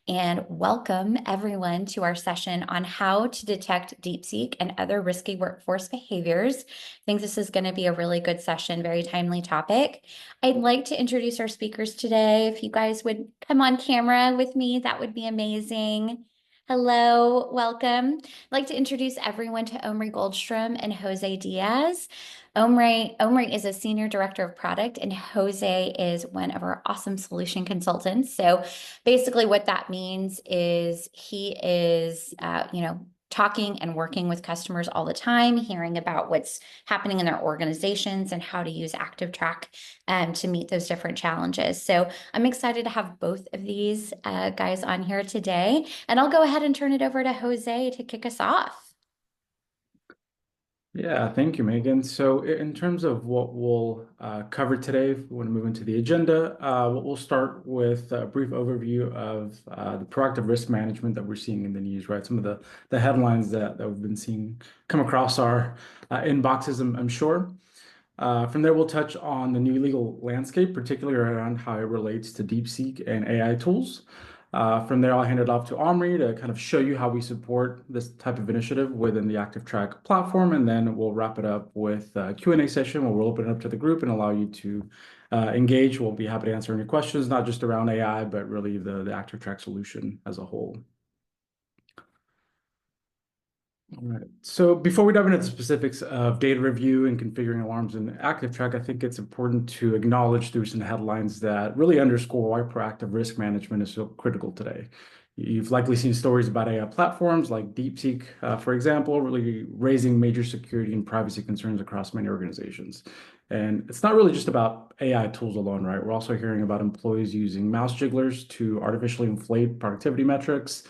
and welcome everyone to our session on how to detect DeepSeek and other risky workforce behaviors. I think this is going to be a really good session, very timely topic. I'd like to introduce our speakers today. If you guys would come on camera with me, that would be amazing. Hello, welcome. I'd like to introduce everyone to Omri Goldstrom and Jose Diaz. Omri is a senior director of product, and Jose is one of our awesome solution consultants. So basically what that means is he is, talking and working with customers all the time, hearing about what's happening in their organizations and how to use ActivTrak to meet those different challenges. So I'm excited to have both of these guys on here today. And I'll go ahead and turn it over to Jose to kick us off. Yeah, thank you, Megan. So in terms of what we'll cover today, if we want to move into the agenda, we'll start with a brief overview of the proactive risk management that we're seeing in the news, right? Some of the headlines that we've been seeing come across our inboxes, I'm sure. From there, we'll touch on the new legal landscape, particularly around how it relates to DeepSeek and AI tools. From there, I'll hand it off to Omri to kind of show you how we support this type of initiative within the ActivTrak platform, and then we'll wrap it up with a Q&A session where we'll open it up to the group and allow you to engage. We'll be happy to answer any questions, not just around AI, but really the ActivTrak solution as a whole. All right. So before we dive into the specifics of data review and configuring alarms in ActivTrak, I think it's important to acknowledge the recent headlines that really underscore why proactive risk management is so critical today. You've likely seen stories about AI platforms like DeepSeek, for example, really raising major security and privacy concerns across many organizations. And it's not really just about AI tools alone, right? We're also hearing about employees using mouse jigglers to artificially inflate productivity metrics,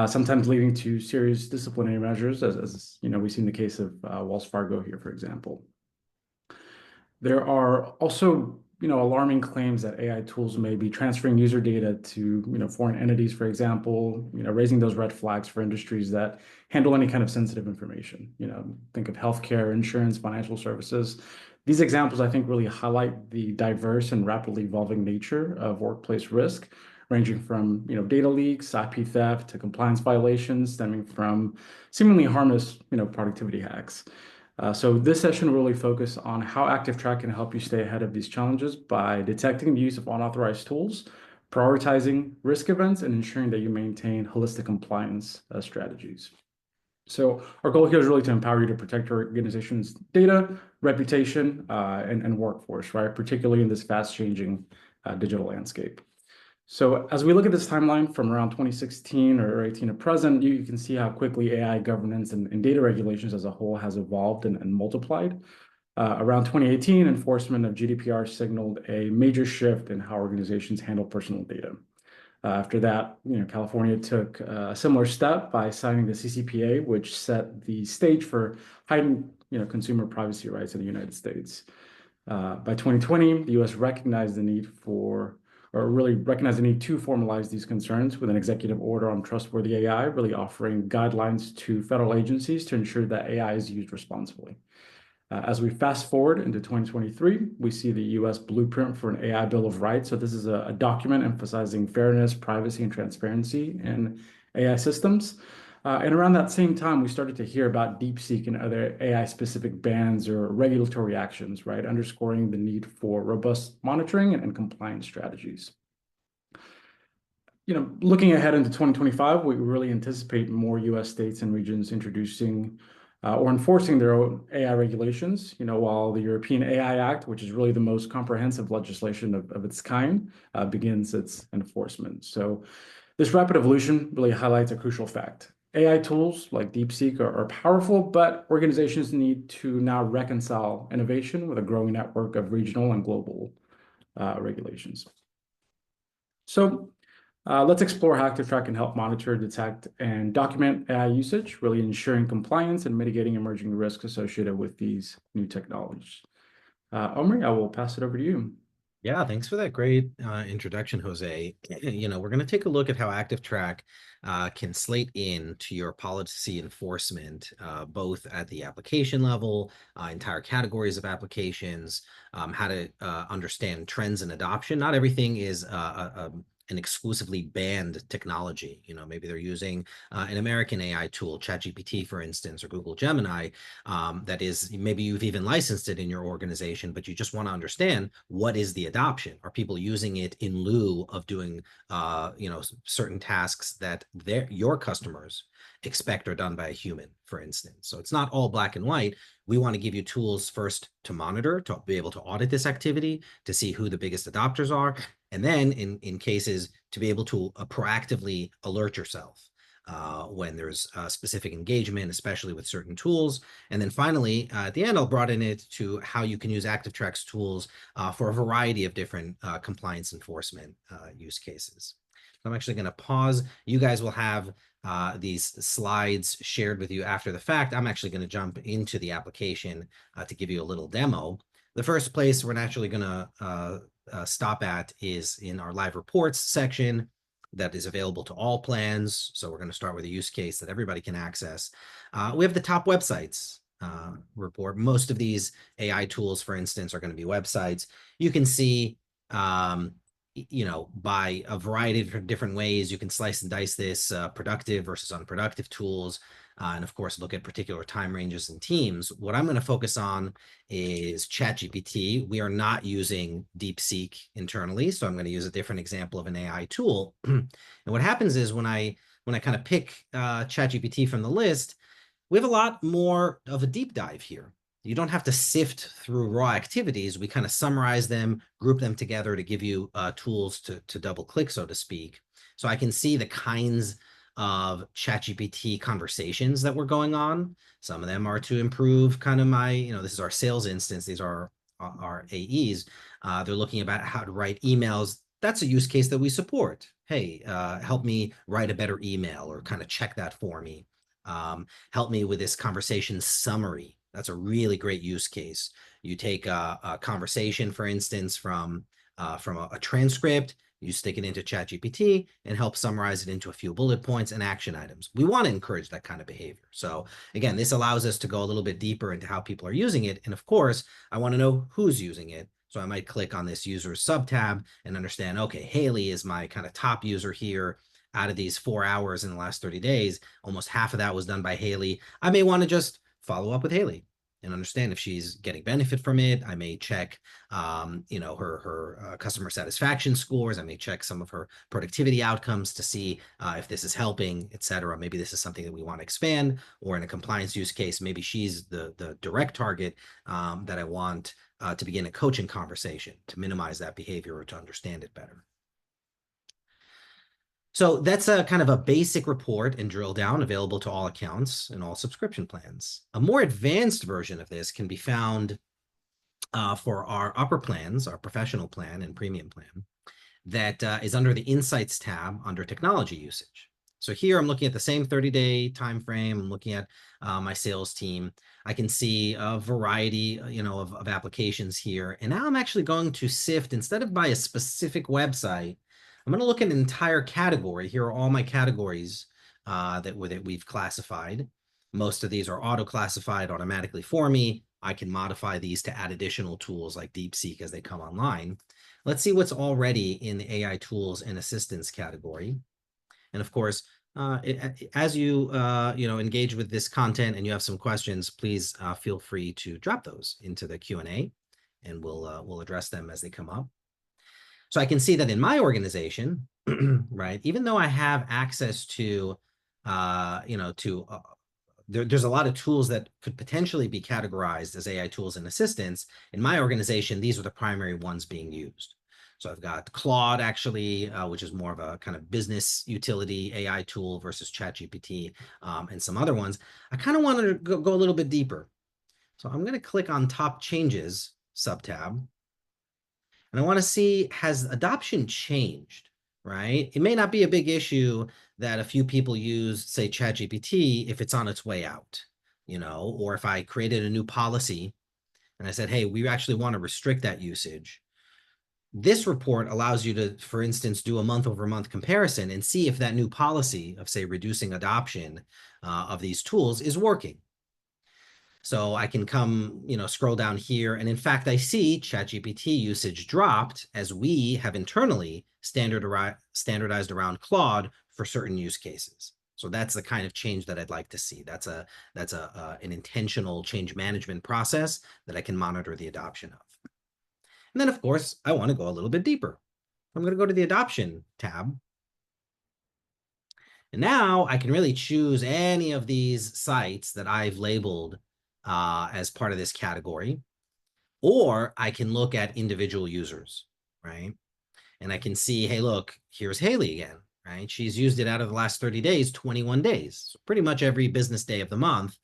sometimes leading to serious disciplinary measures, as you know, we've seen the case of Wells Fargo here, for example. There are also, alarming claims that AI tools may be transferring user data to, foreign entities, for example, raising those red flags for industries that handle any kind of sensitive information. Think of healthcare, insurance, financial services. These examples, I think, really highlight the diverse and rapidly evolving nature of workplace risk, ranging from data leaks, IP theft, to compliance violations stemming from seemingly harmless productivity hacks. So this session will really focus on how ActivTrak can help you stay ahead of these challenges by detecting the use of unauthorized tools, prioritizing risk events, and ensuring that you maintain holistic compliance strategies. So our goal here is really to empower you to protect your organization's data, reputation, and workforce, right? Particularly in this fast-changing digital landscape. So as we look at this timeline from around 2016 or 18 to present, you can see how quickly AI governance and data regulations as a whole has evolved and multiplied. Around 2018, enforcement of GDPR signaled a major shift in how organizations handle personal data. After that, California took a similar step by signing the CCPA, which set the stage for heightened, consumer privacy rights in the United States. By 2020, the U.S. recognized the need to formalize these concerns with an executive order on trustworthy AI, really offering guidelines to federal agencies to ensure that AI is used responsibly. As we fast forward into 2023, we see the U.S. blueprint for an AI Bill of Rights. So this is a document emphasizing fairness, privacy, and transparency in AI systems. And around that same time, we started to hear about DeepSeek and other AI-specific bans or regulatory actions, right? Underscoring the need for robust monitoring and compliance strategies. Looking ahead into 2025, we really anticipate more U.S. states and regions introducing or enforcing their own AI regulations, while the European AI Act, which is really the most comprehensive legislation of its kind, begins its enforcement. So this rapid evolution really highlights a crucial fact. AI tools like DeepSeek are powerful, but organizations need to now reconcile innovation with a growing network of regional and global regulations. So let's explore how ActivTrak can help monitor, detect, and document AI usage, really ensuring compliance and mitigating emerging risks associated with these new technologies. Omri, I will pass it over to you. Yeah, thanks for that great introduction, Jose. We're going to take a look at how ActivTrak can slate in to your policy enforcement, both at the application level, entire categories of applications, how to understand trends and adoption. Not everything is an an exclusively banned technology. Maybe they're using an American AI tool, ChatGPT, for instance, or Google Gemini, that is, maybe you've even licensed it in your organization, but you just want to understand, what is the adoption? Are people using it in lieu of doing, certain tasks that your customers expect are done by a human, for instance? So it's not all black and white. We want to give you tools first to monitor, to be able to audit this activity, to see who the biggest adopters are, and then in cases to be able to proactively alert yourself when there's specific engagement, especially with certain tools. And then finally, at the end, I'll broaden it to how you can use ActivTrak's tools for a variety of different compliance enforcement use cases. So I'm actually going to pause. You guys will have these slides shared with you after the fact. I'm actually going to jump into the application to give you a little demo. The first place we're naturally going to stop at is in our live reports section that is available to all plans. So we're going to start with a use case that everybody can access. We have the top websites report. Most of these AI tools, for instance, are going to be websites. You can see, by a variety of different ways, you can slice and dice this, productive versus unproductive tools. And of course, look at particular time ranges and teams. What I'm going to focus on is ChatGPT. We are not using DeepSeek internally, so I'm going to use a different example of an AI tool. And what happens is when I kind of pick ChatGPT from the list, we have a lot more of a deep dive here. You don't have to sift through raw activities. We kind of summarize them, group them together to give you tools to double click, so to speak. So I can see the kinds of ChatGPT conversations that were going on. Some of them are to improve kind of my, this is our sales instance. These are our AEs. They're looking about how to write emails. That's a use case that we support. Hey, help me write a better email, or kind of check that for me. Help me with this conversation summary. That's a really great use case. You take a conversation, for instance, from a transcript, you stick it into ChatGPT and help summarize it into a few bullet points and action items. We want to encourage that kind of behavior. So again, this allows us to go a little bit deeper into how people are using it. And of course, I want to know who's using it. So I might click on this user subtab and understand, okay, Haley is my kind of top user here. Out of these 4 hours in the last 30 days, almost half of that was done by Haley. I may want to just follow up with Haley and understand if she's getting benefit from it. I may check, her customer satisfaction scores. I may check some of her productivity outcomes to see if this is helping, et cetera. Maybe this is something that we want to expand, or in a compliance use case, maybe she's the direct target that I want to begin a coaching conversation to minimize that behavior or to understand it better. So that's a kind of a basic report and drill down available to all accounts and all subscription plans. A more advanced version of this can be found for our upper plans, our professional plan and premium plan, that is under the Insights tab under technology usage. So here I'm looking at the same 30-day time frame. I'm looking at my sales team. I can see a variety, of applications here. And now I'm actually going to sift, instead of by a specific website, I'm going to look at an entire category. Here are all my categories that we've classified. Most of these are auto-classified automatically for me. I can modify these to add additional tools like DeepSeek as they come online. Let's see what's already in the AI tools and assistance category. And of course, as you engage with this content and you have some questions, please feel free to drop those into the Q&A, and we'll address them as they come up. So I can see that in my organization, right, even though I have access to, there's a lot of tools that could potentially be categorized as AI tools and assistants. In my organization, these are the primary ones being used. So I've got Claude, actually, which is more of a kind of business utility AI tool versus ChatGPT, and some other ones. I kind of wanted to go a little bit deeper. So I'm going to click on Top Changes subtab. And I want to see, has adoption changed, right? It may not be a big issue that a few people use, say, ChatGPT if it's on its way out, or if I created a new policy and I said, hey, we actually want to restrict that usage. This report allows you to, for instance, do a month-over-month comparison and see if that new policy of, say, reducing adoption of these tools is working. So I can come, scroll down here. And in fact, I see ChatGPT usage dropped as we have internally standardized around Claude for certain use cases. So that's the kind of change that I'd like to see. That's an intentional change management process that I can monitor the adoption of. And then, of course, I want to go a little bit deeper. I'm going to go to the adoption tab. And now I can really choose any of these sites that I've labeled as part of this category, or I can look at individual users, right? And I can see, hey, look, here's Haley again, right? She's used it out of the last 30 days, 21 days. So pretty much every business day of the month,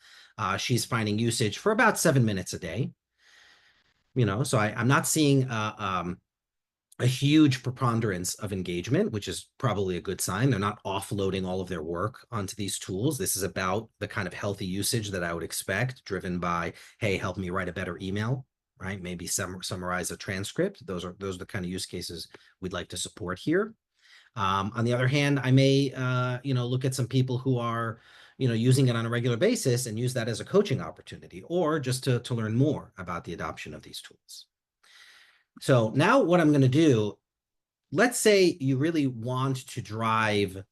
she's finding usage for about 7 minutes a day. So I'm not seeing a huge preponderance of engagement, which is probably a good sign. They're not offloading all of their work onto these tools. This is about the kind of healthy usage that I would expect, driven by, hey, help me write a better email, right? Maybe summarize a transcript. Those are the kind of use cases we'd like to support here. On the other hand, I may, look at some people who are, using it on a regular basis and use that as a coaching opportunity, or just to learn more about the adoption of these tools. So now what I'm going to do, let's say you really want to drive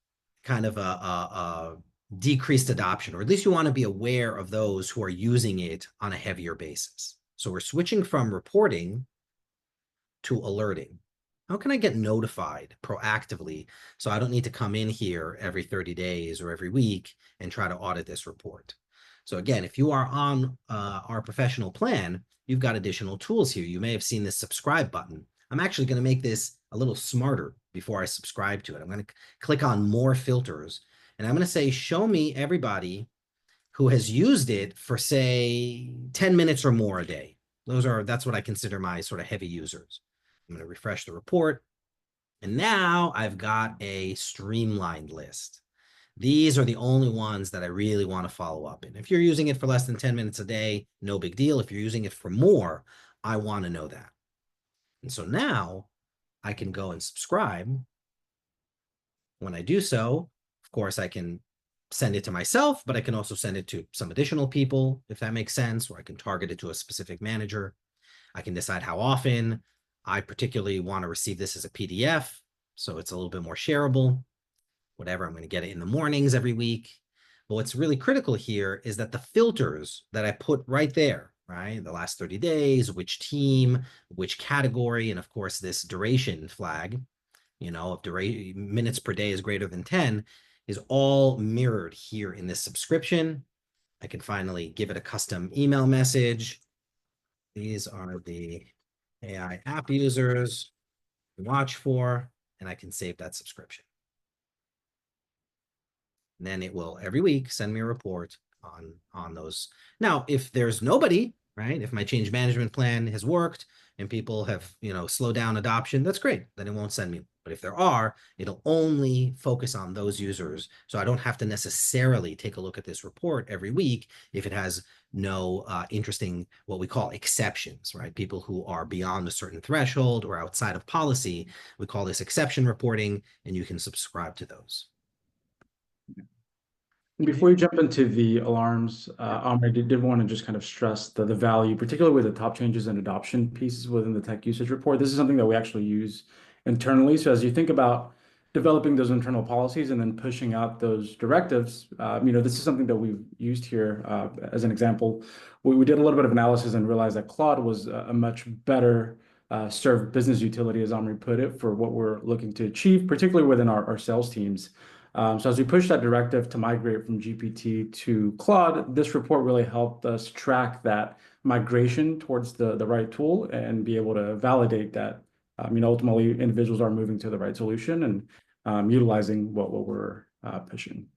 kind of a decreased adoption, or at least you want to be aware of those who are using it on a heavier basis. So we're switching from reporting to alerting. How can I get notified proactively so I don't need to come in here every 30 days or every week and try to audit this report? So again, if you are on our professional plan, you've got additional tools here. You may have seen this subscribe button. I'm actually going to make this a little smarter before I subscribe to it. I'm going to click on more filters, and I'm going to say, show me everybody who has used it for, say, 10 minutes or more a day. That's what I consider my sort of heavy users. I'm going to refresh the report. And now I've got a streamlined list. These are the only ones that I really want to follow up in. If you're using it for less than 10 minutes a day, no big deal. If you're using it for more, I want to know that. And so now I can go and subscribe. When I do so, of course, I can send it to myself, but I can also send it to some additional people, if that makes sense, or I can target it to a specific manager. I can decide how often. I particularly want to receive this as a PDF, so it's a little bit more shareable. Whatever, I'm going to get it in the mornings every week. But what's really critical here is that the filters that I put right there, right, the last 30 days, which team, which category, and of course this duration flag, if minutes per day is greater than 10, is all mirrored here in this subscription. I can finally give it a custom email message. These are the AI app users to watch for, and I can save that subscription. And then it will every week send me a report on those. Now, if there's nobody, right? If my change management plan has worked and people have, slowed down adoption, that's great. Then it won't send me. But if there are, it'll only focus on those users. So I don't have to necessarily take a look at this report every week if it has no interesting, what we call exceptions, right? People who are beyond a certain threshold or outside of policy. We call this exception reporting, and you can subscribe to those. Before you jump into the alarms, Omri did want to just kind of stress the value, particularly with the top changes and adoption pieces within the tech usage report. This is something that we actually use internally. So as you think about developing those internal policies and then pushing out those directives, this is something that we've used here as an example. We did a little bit of analysis and realized that Claude was a much better served business utility, as Omri put it, for what we're looking to achieve, particularly within our sales teams. So as we push that directive to migrate from GPT to Claude, this report really helped us track that migration towards the right tool and be able to validate that, ultimately individuals are moving to the right solution and utilizing what we're pushing.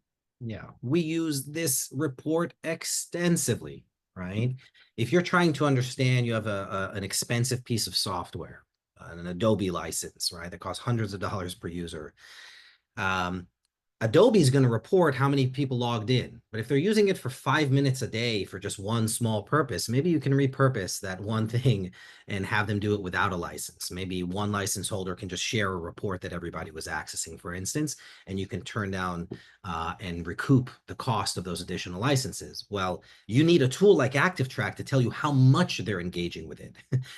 Yeah, we use this report extensively, right? If you're trying to understand, you have an expensive piece of software, an Adobe license, right, that costs hundreds of dollars per user. Adobe is going to report how many people logged in. But if they're using it for 5 minutes a day for just one small purpose, maybe you can repurpose that one thing and have them do it without a license. Maybe one license holder can just share a report that everybody was accessing, for instance, and you can turn down and recoup the cost of those additional licenses. Well, you need a tool like ActivTrak to tell you how much they're engaging with it,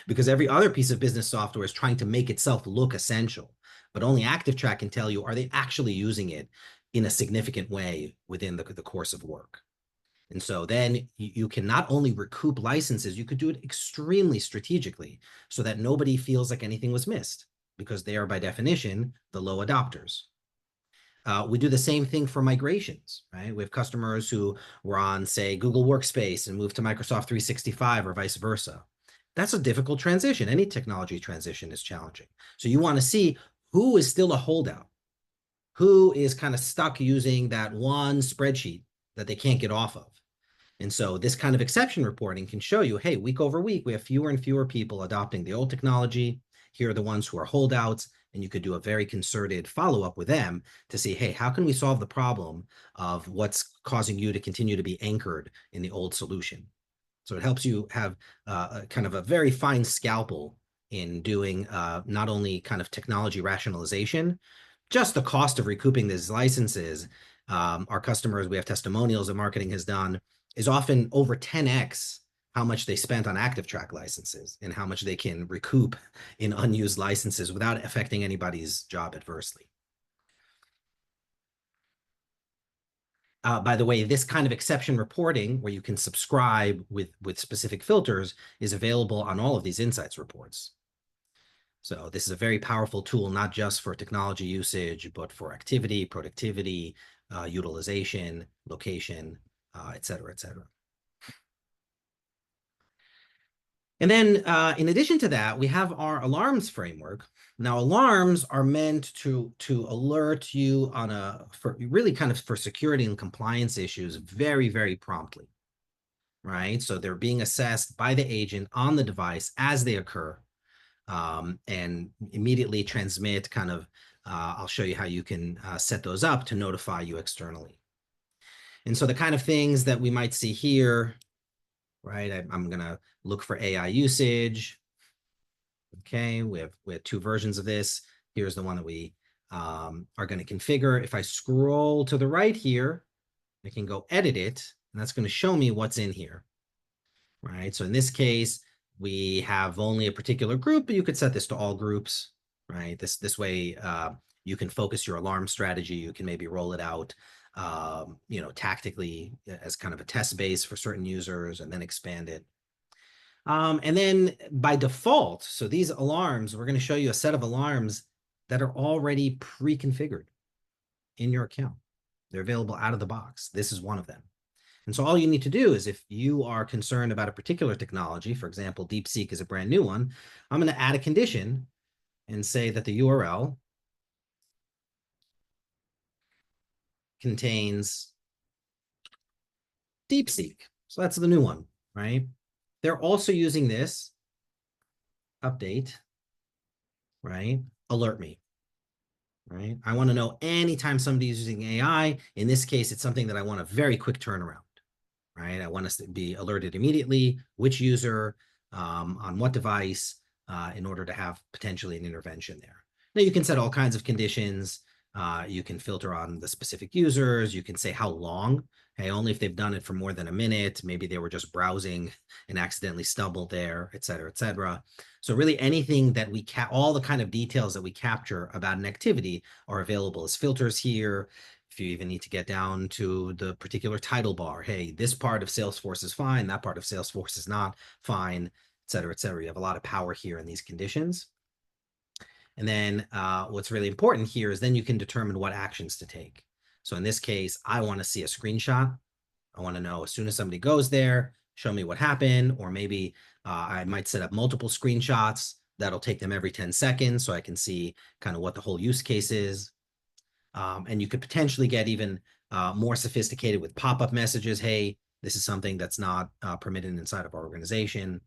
because every other piece of business software is trying to make itself look essential. But only ActivTrak can tell you, are they actually using it in a significant way within the course of work? And so then you can not only recoup licenses, you could do it extremely strategically so that nobody feels like anything was missed, because they are by definition the low adopters. We do the same thing for migrations, right? We have customers who were on, say, Google Workspace and moved to Microsoft 365 or vice versa. That's a difficult transition. Any technology transition is challenging. So you want to see who is still a holdout, who is kind of stuck using that one spreadsheet that they can't get off of. And so this kind of exception reporting can show you, hey, week over week, we have fewer and fewer people adopting the old technology. Here are the ones who are holdouts. And you could do a very concerted follow-up with them to see, hey, how can we solve the problem of what's causing you to continue to be anchored in the old solution? So it helps you have kind of a very fine scalpel in doing not only kind of technology rationalization, just the cost of recouping these licenses. Our customers, we have testimonials that marketing has done, is often over 10x how much they spent on ActivTrak licenses and how much they can recoup in unused licenses without affecting anybody's job adversely. By the way, this kind of exception reporting, where you can subscribe with specific filters, is available on all of these insights reports. So this is a very powerful tool, not just for technology usage, but for activity, productivity, utilization, location, et cetera, et cetera. And then in addition to that, we have our alarms framework. Now, alarms are meant to alert you on for really kind of for security and compliance issues very, very promptly, right? So they're being assessed by the agent on the device as they occur, and immediately transmit kind of, I'll show you how you can set those up to notify you externally. And so the kind of things that we might see here, right? I'm going to look for AI usage. Okay, we have two versions of this. Here's the one that we are going to configure. If I scroll to the right here, I can go edit it, and that's going to show me what's in here, right? So in this case, we have only a particular group, but you could set this to all groups, right? This way, you can focus your alarm strategy. You can maybe roll it out, tactically as kind of a test base for certain users, and then expand it. And then by default, so these alarms, we're going to show you a set of alarms that are already pre-configured in your account. They're available out of the box. This is one of them. And so all you need to do is, if you are concerned about a particular technology, for example, DeepSeek is a brand new one, I'm going to add a condition and say that the URL contains DeepSeek. So that's the new one, right? They're also using this update, right? Alert me, right? I want to know anytime somebody is using AI. In this case, it's something that I want a very quick turnaround, right? I want us to be alerted immediately, which user, on what device, in order to have potentially an intervention there. Now, you can set all kinds of conditions. You can filter on the specific users. You can say how long. Hey, only if they've done it for more than a minute. Maybe they were just browsing and accidentally stumbled there, et cetera, et cetera. So really anything that all the kind of details that we capture about an activity are available as filters here. If you even need to get down to the particular title bar, hey, this part of Salesforce is fine, that part of Salesforce is not fine, et cetera, et cetera. You have a lot of power here in these conditions. And then what's really important here is then you can determine what actions to take. So in this case, I want to see a screenshot. I want to know as soon as somebody goes there, show me what happened, or maybe I might set up multiple screenshots. That'll take them every 10 seconds so I can see kind of what the whole use case is. And you could potentially get even more sophisticated with pop-up messages. Hey, this is something that's not permitted inside of our organization.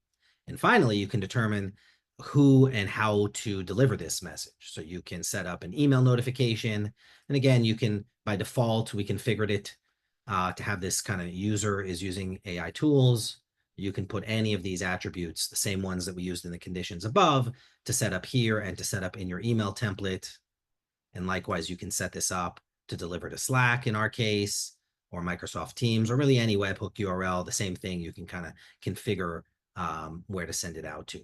And finally, you can determine who and how to deliver this message. So you can set up an email notification. And again, you can, by default, we configured it to have this kind of user is using AI tools. You can put any of these attributes, the same ones that we used in the conditions above, to set up here and to set up in your email template. And likewise, you can set this up to deliver to Slack in our case, or Microsoft Teams, or really any webhook URL, the same thing. You can kind of configure where to send it out to.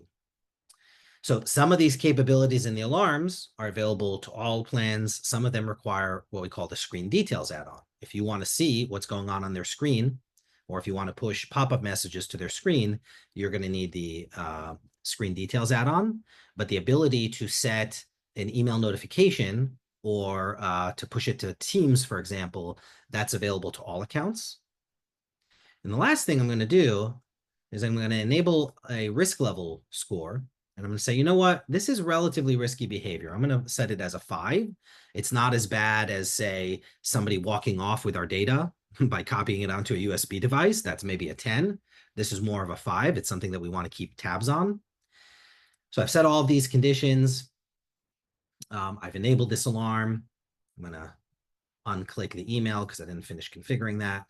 So some of these capabilities in the alarms are available to all plans. Some of them require what we call the screen details add-on. If you want to see what's going on their screen, or if you want to push pop-up messages to their screen, you're going to need the screen details add-on. But the ability to set an email notification or to push it to Teams, for example, that's available to all accounts. And the last thing I'm going to do is I'm going to enable a risk level score. And I'm going to say, you know what, this is relatively risky behavior. I'm going to set it as a 5. It's not as bad as, say, somebody walking off with our data by copying it onto a USB device. That's maybe a 10. This is more of a 5. It's something that we want to keep tabs on. So I've set all of these conditions. I've enabled this alarm. I'm going to unclick the email because I didn't finish configuring that.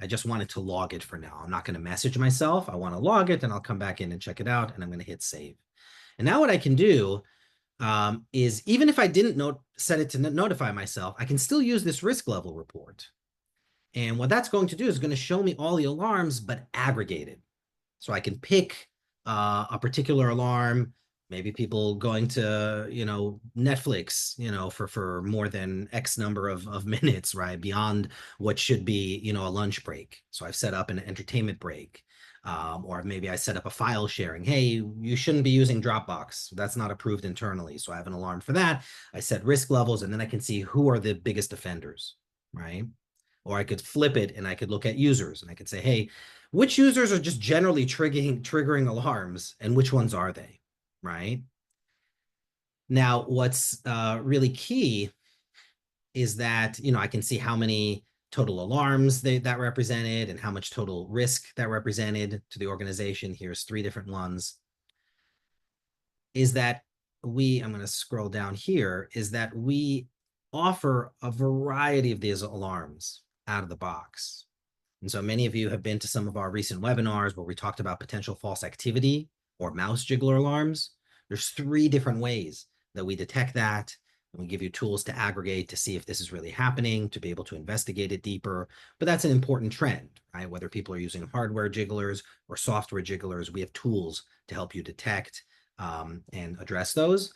I just wanted to log it for now. I'm not going to message myself. I want to log it, and I'll come back in and check it out, and I'm going to hit save. And now what I can do is, even if I didn't set it to notify myself, I can still use this risk level report. And what that's going to do is going to show me all the alarms, but aggregated. So I can pick a particular alarm, maybe people going to, Netflix, for more than X number of minutes, right? Beyond what should be, a lunch break. So I've set up an entertainment break. Or maybe I set up a file sharing. Hey, you shouldn't be using Dropbox. That's not approved internally. So I have an alarm for that. I set risk levels, and then I can see who are the biggest offenders, right? Or I could flip it and I could look at users and I could say, hey, which users are just generally triggering alarms and which ones are they, right? Now, what's really key is that, I can see how many total alarms that represented and how much total risk that represented to the organization. Here's 3 different ones. Is that I'm going to scroll down here, is that we offer a variety of these alarms out of the box. And so many of you have been to some of our recent webinars where we talked about potential false activity or mouse jiggler alarms. There's 3 different ways that we detect that. And we give you tools to aggregate to see if this is really happening, to be able to investigate it deeper. But that's an important trend, right? Whether people are using hardware jigglers or software jigglers, we have tools to help you detect and address those.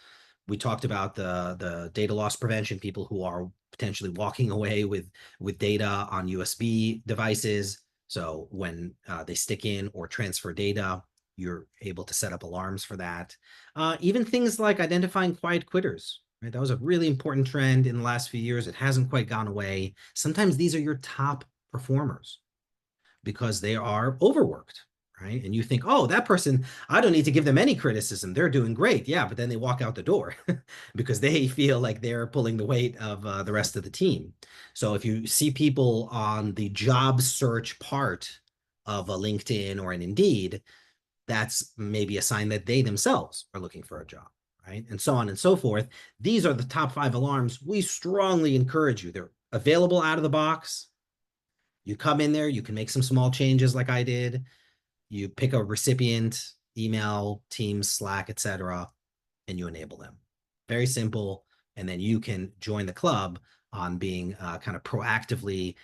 We talked about the data loss prevention, people who are potentially walking away with data on USB devices. So when they stick in or transfer data, you're able to set up alarms for that. Even things like identifying quiet quitters, right? That was a really important trend in the last few years. It hasn't quite gone away. Sometimes these are your top performers because they are overworked, right? And you think, oh, that person, I don't need to give them any criticism. They're doing great. Yeah, but then they walk out the door because they feel like they're pulling the weight of the rest of the team. So if you see people on the job search part of a LinkedIn or an Indeed, that's maybe a sign that they themselves are looking for a job, right? And so on and so forth. These are the top 5 alarms. We strongly encourage you. They're available out of the box. You come in there, you can make some small changes like I did. You pick a recipient, email, Teams, Slack, etc., and you enable them. Very simple. And then you can join the club on being kind of proactively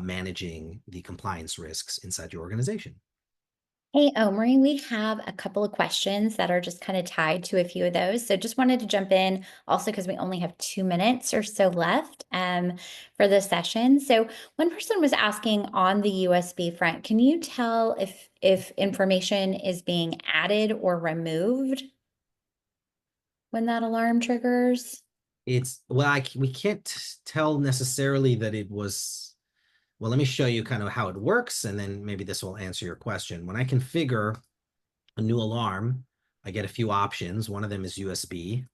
managing the compliance risks inside your organization. Hey, Omri, we have a couple of questions that are just kind of tied to a few of those. So just wanted to jump in also because we only have 2 minutes or so left for this session. So one person was asking on the USB front, can you tell if information is being added or removed when that alarm triggers? We can't tell necessarily that it was. Well, let me show you kind of how it works, and then maybe this will answer your question. When I configure a new alarm, I get a few options. One of them is USB,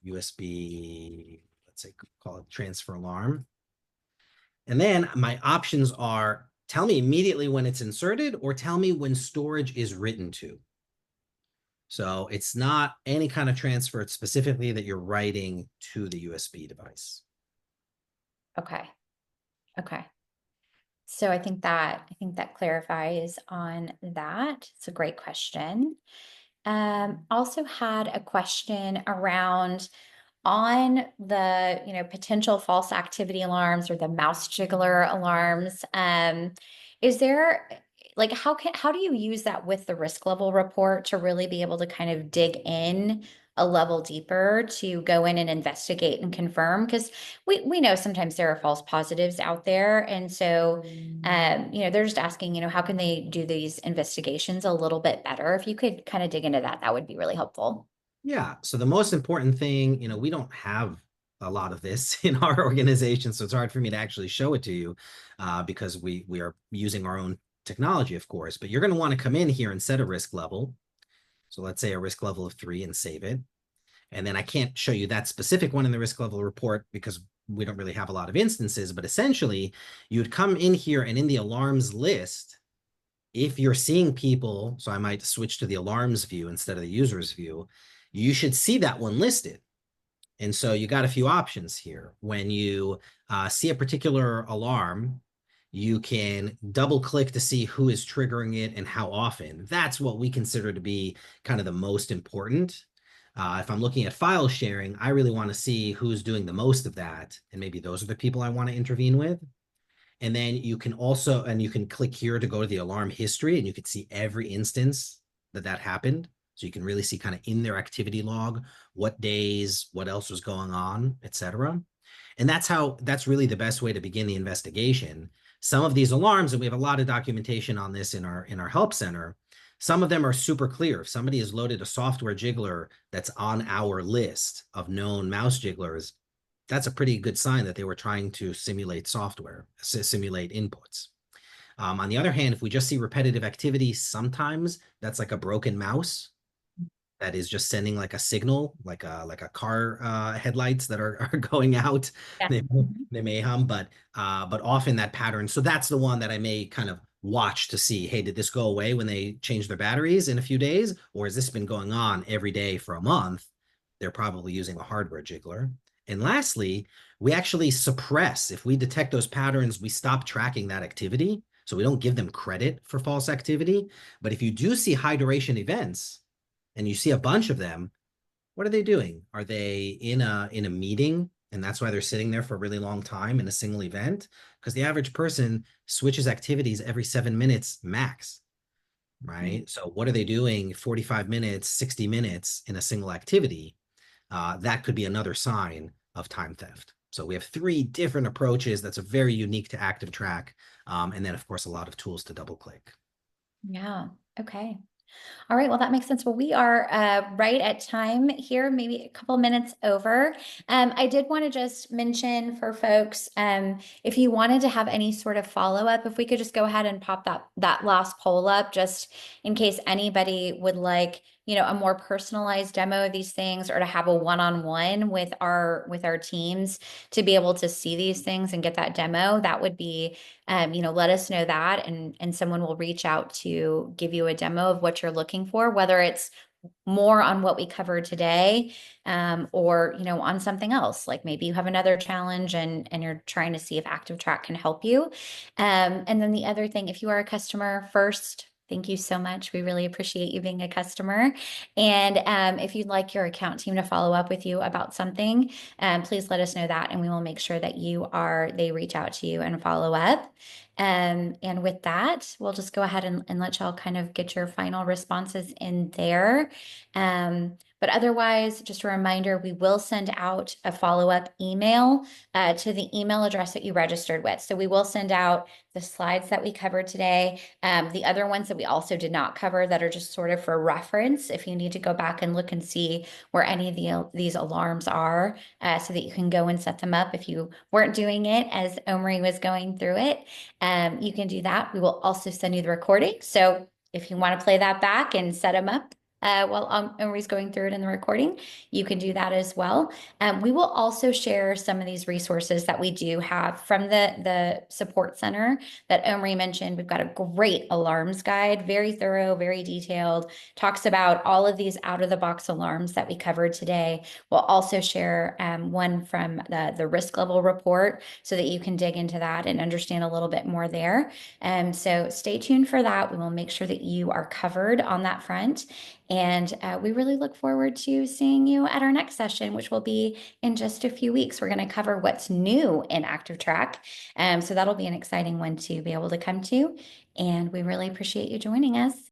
let's say, call it transfer alarm. And then my options are tell me immediately when it's inserted or tell me when storage is written to. So it's not any kind of transfer. It's specifically that you're writing to the USB device. Okay. Okay. So I think that clarifies on that. It's a great question. Also had a question around on the, potential false activity alarms or the mouse jiggler alarms. Is there like how do you use that with the risk level report to really be able to kind of dig in a level deeper to go in and investigate and confirm? Because we know sometimes there are false positives out there. And so they're just asking, how can they do these investigations a little bit better? If you could kind of dig into that, that would be really helpful. Yeah. So the most important thing, we don't have a lot of this in our organization, so it's hard for me to actually show it to you because we are using our own technology, of course. But you're going to want to come in here and set a risk level. So let's say a risk level of 3 and save it. And then I can't show you that specific one in the risk level report because we don't really have a lot of instances. But essentially, you'd come in here and in the alarms list, if you're seeing people, so I might switch to the alarms view instead of the user's view, you should see that one listed. And so you got a few options here. When you see a particular alarm, you can double click to see who is triggering it and how often. That's what we consider to be kind of the most important. If I'm looking at file sharing, I really want to see who's doing the most of that. And maybe those are the people I want to intervene with. And then you can also, and you can click here to go to the alarm history and you can see every instance that happened. So you can really see kind of in their activity log, what days, what else was going on, etc. And that's really the best way to begin the investigation. Some of these alarms, and we have a lot of documentation on this in our help center, some of them are super clear. If somebody has loaded a software jiggler that's on our list of known mouse jigglers, that's a pretty good sign that they were trying to simulate software, simulate inputs. On the other hand, if we just see repetitive activity, sometimes that's like a broken mouse that is just sending like a signal, like a car headlights that are going out. Yeah. They, they may hum, but often that pattern. So that's the one that I may kind of watch to see, hey, did this go away when they change their batteries in a few days? Or has this been going on every day for a month? They're probably using a hardware jiggler. And lastly, we actually suppress. If we detect those patterns, we stop tracking that activity. So we don't give them credit for false activity. But if you do see high duration events, and you see a bunch of them, what are they doing? Are they in a meeting? And that's why they're sitting there for a really long time in a single event? Because the average person switches activities every 7 minutes max, right? So what are they doing 45 minutes, 60 minutes in a single activity? That could be another sign of time theft. So we have 3 different approaches that's very unique to ActivTrak. And then, of course, a lot of tools to double click. Yeah. Okay. All right, well, that makes sense. Well, we are right at time here, maybe a couple minutes over. I did want to just mention for folks, if you wanted to have any sort of follow-up, if we could just go ahead and pop that last poll up, just in case anybody would like, a more personalized demo of these things, or to have a one-on-one with our teams to be able to see these things and get that demo. That would be let us know that, and someone will reach out to give you a demo of what you're looking for, whether it's more on what we covered today, or on something else. Like maybe you have another challenge and you're trying to see if ActivTrak can help you. And then the other thing, if you are a customer first, thank you so much. We really appreciate you being a customer. And if you'd like your account team to follow up with you about something, please let us know that, and we will make sure that they reach out to you and follow up. And with that, we'll just go ahead and let y'all kind of get your final responses in there. But otherwise, just a reminder, we will send out a follow-up email to the email address that you registered with. So we will send out the slides that we covered today, the other ones that we also did not cover that are just sort of for reference, if you need to go back and look and see where any of these alarms are, so that you can go and set them up if you weren't doing it as Omri was going through it. You can do that. We will also send you the recording. So if you want to play that back and set them up, while Omri's going through it in the recording. You can do that as well. We will also share some of these resources that we do have from the support center that Omri mentioned. We've got a great alarms guide, very thorough, very detailed, talks about all of these out-of-the-box alarms that we covered today. We'll also share one from the risk level report so that you can dig into that and understand a little bit more there. So stay tuned for that. We will make sure that you are covered on that front. And we really look forward to seeing you at our next session, which will be in just a few weeks. We're going to cover what's new in ActivTrak. So that'll be an exciting one to be able to come to. And we really appreciate you joining us.